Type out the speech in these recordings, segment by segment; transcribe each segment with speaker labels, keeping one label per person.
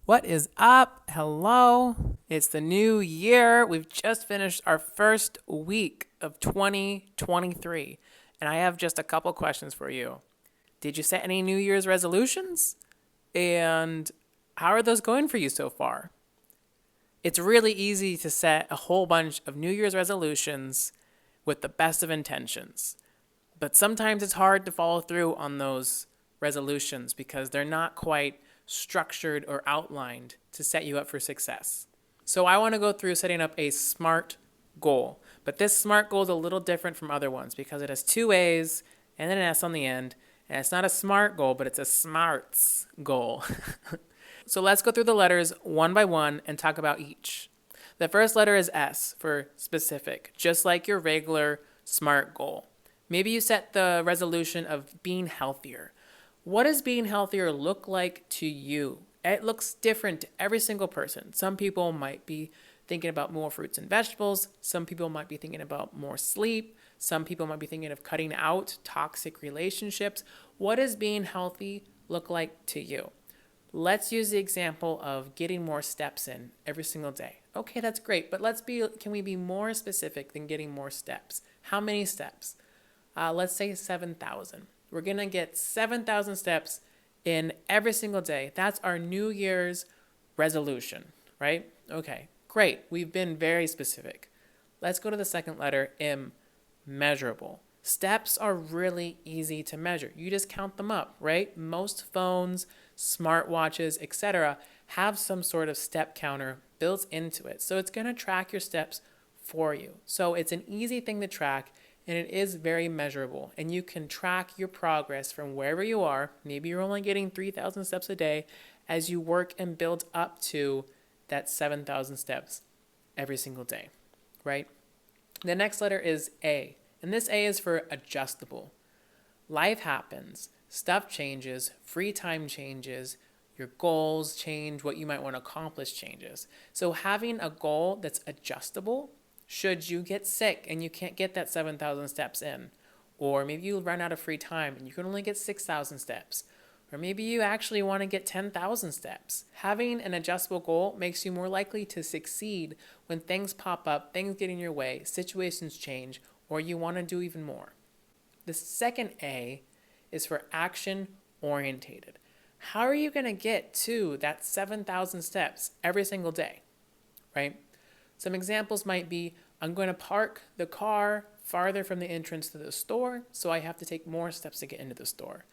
Speaker 1: What is up? Hello. It's the new year. We've just finished our first week of 2023, and I have just a couple questions for you. Did you set any New Year's resolutions? And how are those going for you so far? It's really easy to set a whole bunch of New Year's resolutions with the best of intentions, but sometimes it's hard to follow through on those resolutions because they're not quite structured or outlined to set you up for success. So I want to go through setting up a SMART goal. But this SMART goal is a little different from other ones because it has two A's and then an S on the end. And it's not a SMART goal, but it's a SMAARTS goal. So let's go through the letters one by one and talk about each. The first letter is S for specific, just like your regular SMART goal. Maybe you set the resolution of being healthier. What does being healthier look like to you? It looks different to every single person. Some people might be thinking about more fruits and vegetables. Some people might be thinking about more sleep. Some people might be thinking of cutting out toxic relationships. What does being healthy look like to you? Let's use the example of getting more steps in every single day. Okay, that's great, but can we be more specific than getting more steps? How many steps? Let's say 7,000. We're going to get 7,000 steps in every single day. That's our New Year's resolution, right? Okay, great. We've been very specific. Let's go to the second letter, M, measurable. Steps are really easy to measure. You just count them up, right? Most phones, smartwatches, etc. have some sort of step counter built into it. So it's going to track your steps for you. So it's an easy thing to track. And it is very measurable. And you can track your progress from wherever you are. Maybe you're only getting 3,000 steps a day as you work and build up to that 7,000 steps every single day, right? The next letter is A. And this A is for adjustable. Life happens. Stuff changes. Free time changes. Your goals change. What you might want to accomplish changes. So having a goal that's adjustable, should you get sick and you can't get that 7,000 steps in, or maybe you run out of free time and you can only get 6,000 steps, or maybe you actually want to get 10,000 steps. Having an adjustable goal makes you more likely to succeed when things pop up, things get in your way, situations change, or you want to do even more. The second A is for action-orientated. How are you going to get to that 7,000 steps every single day, right? Some examples might be, I'm going to park the car farther from the entrance to the store, so I have to take more steps to get into the store.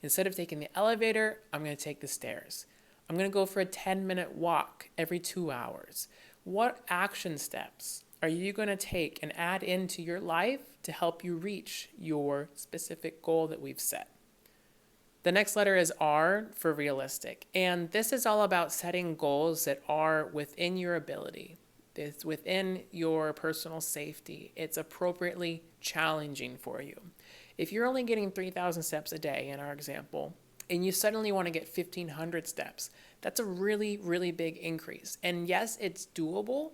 Speaker 1: Instead of taking the elevator, I'm going to take the stairs. I'm going to go for a 10-minute walk every 2 hours. What action steps are you going to take and add into your life to help you reach your specific goal that we've set? The next letter is R for realistic, and this is all about setting goals that are within your ability. It's within your personal safety. It's appropriately challenging for you. If you're only getting 3,000 steps a day in our example, and you suddenly want to get 1,500 steps, that's a really, really big increase. And yes, it's doable,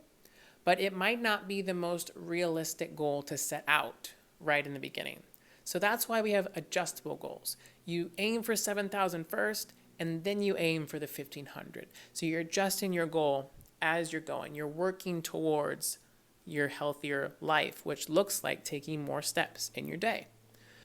Speaker 1: but it might not be the most realistic goal to set out right in the beginning. So that's why we have adjustable goals. You aim for 7,000 first, and then you aim for the 1,500. So you're adjusting your goal as you're going. You're working towards your healthier life, which looks like taking more steps in your day.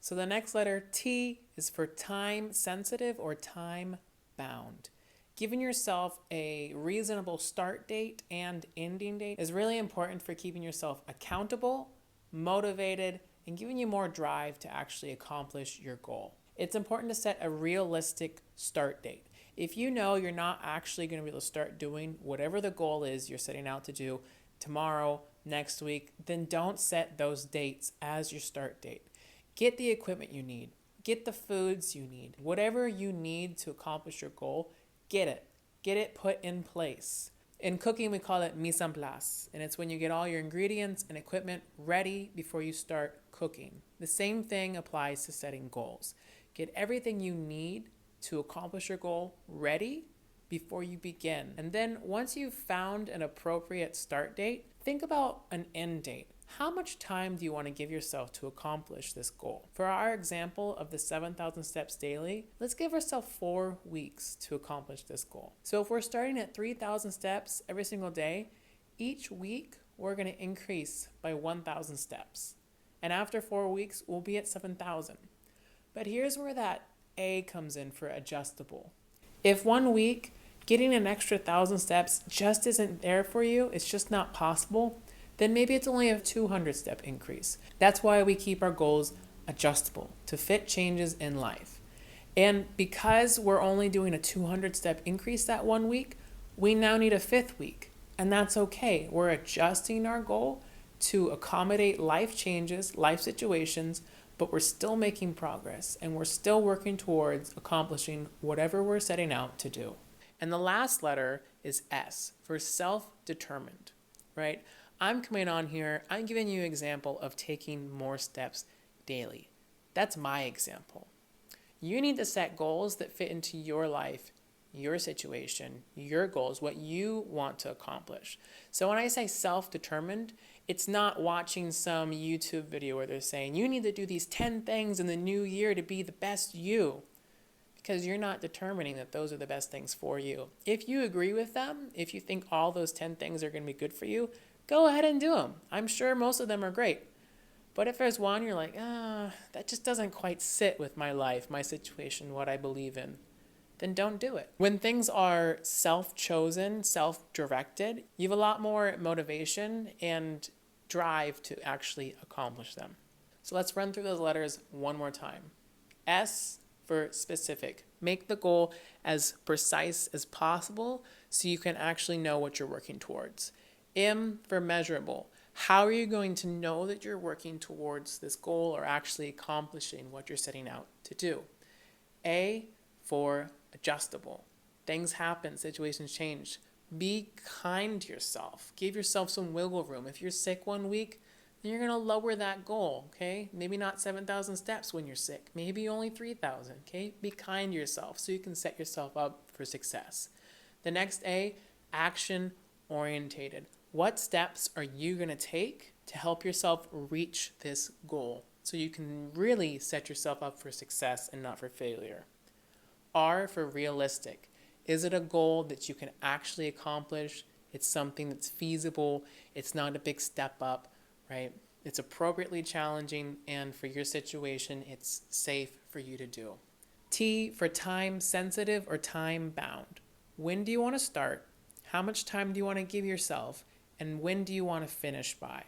Speaker 1: So the next letter, T, is for time sensitive or time bound. Giving yourself a reasonable start date and ending date is really important for keeping yourself accountable, motivated, and giving you more drive to actually accomplish your goal. It's important to set a realistic start date. If you know you're not actually going to be able to start doing whatever the goal is you're setting out to do tomorrow, next week, then don't set those dates as your start date. Get the equipment you need. Get the foods you need. Whatever you need to accomplish your goal, get it. Get it put in place. In cooking, we call it mise en place, and it's when you get all your ingredients and equipment ready before you start cooking. The same thing applies to setting goals. Get everything you need to accomplish your goal ready before you begin. And then once you've found an appropriate start date, think about an end date. how much time do you want to give yourself to accomplish this goal? For our example of the 7,000 steps daily, let's give ourselves 4 weeks to accomplish this goal. So if we're starting at 3,000 steps every single day, each week we're going to increase by 1,000 steps. And after 4 weeks, we'll be at 7,000. But here's where that A comes in for adjustable. If 1 week getting an extra 1,000 steps just isn't there for you, it's just not possible, then maybe it's only a 200 step increase. That's why we keep our goals adjustable to fit changes in life. And because we're only doing a 200 step increase that 1 week, we now need a 5th week. And that's okay. We're adjusting our goal to accommodate life changes, life situations, but we're still making progress and we're still working towards accomplishing whatever we're setting out to do. And the last letter is S for self-determined, right? I'm coming on here, I'm giving you an example of taking more steps daily. That's my example. You need to set goals that fit into your life, your situation, your goals, what you want to accomplish. So when I say self-determined, it's not watching some YouTube video where they're saying, you need to do these 10 things in the new year to be the best you. Because you're not determining that those are the best things for you. If you agree with them, if you think all those 10 things are going to be good for you, go ahead and do them. I'm sure most of them are great. But if there's one you're like, that just doesn't quite sit with my life, my situation, what I believe in, then don't do it. When things are self-chosen, self-directed, you have a lot more motivation and drive to actually accomplish them. So let's run through those letters one more time. S for specific. Make the goal as precise as possible so you can actually know what you're working towards. M for measurable. How are you going to know that you're working towards this goal or actually accomplishing what you're setting out to do? A for adjustable. Things happen, situations change. Be kind to yourself. Give yourself some wiggle room. If you're sick 1 week, then you're going to lower that goal, okay? Maybe not 7,000 steps when you're sick. Maybe only 3,000, okay? Be kind to yourself so you can set yourself up for success. The next A, action-orientated. What steps are you going to take to help yourself reach this goal so you can really set yourself up for success and not for failure? R for realistic. Is it a goal that you can actually accomplish? It's something that's feasible. It's not a big step up, right? It's appropriately challenging, and for your situation, it's safe for you to do. T for time sensitive or time bound. When do you want to start? How much time do you want to give yourself? And when do you want to finish by?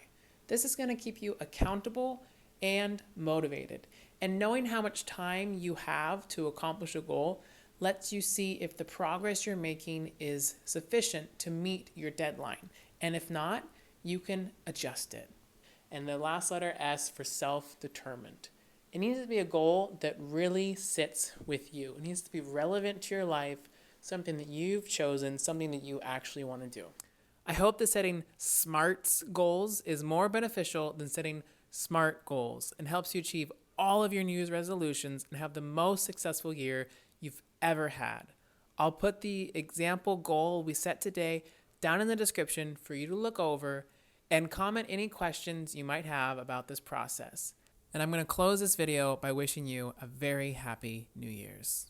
Speaker 1: This is going to keep you accountable and motivated. And knowing how much time you have to accomplish a goal lets you see if the progress you're making is sufficient to meet your deadline. And if not, you can adjust it. And the last letter, S, for self-determined. It needs to be a goal that really sits with you. It needs to be relevant to your life, something that you've chosen, something that you actually want to do. I hope that setting SMAARTS goals is more beneficial than setting SMART goals and helps you achieve all of your New Year's resolutions and have the most successful year you've ever had. I'll put the example goal we set today down in the description for you to look over and comment any questions you might have about this process. And I'm going to close this video by wishing you a very happy New Year's.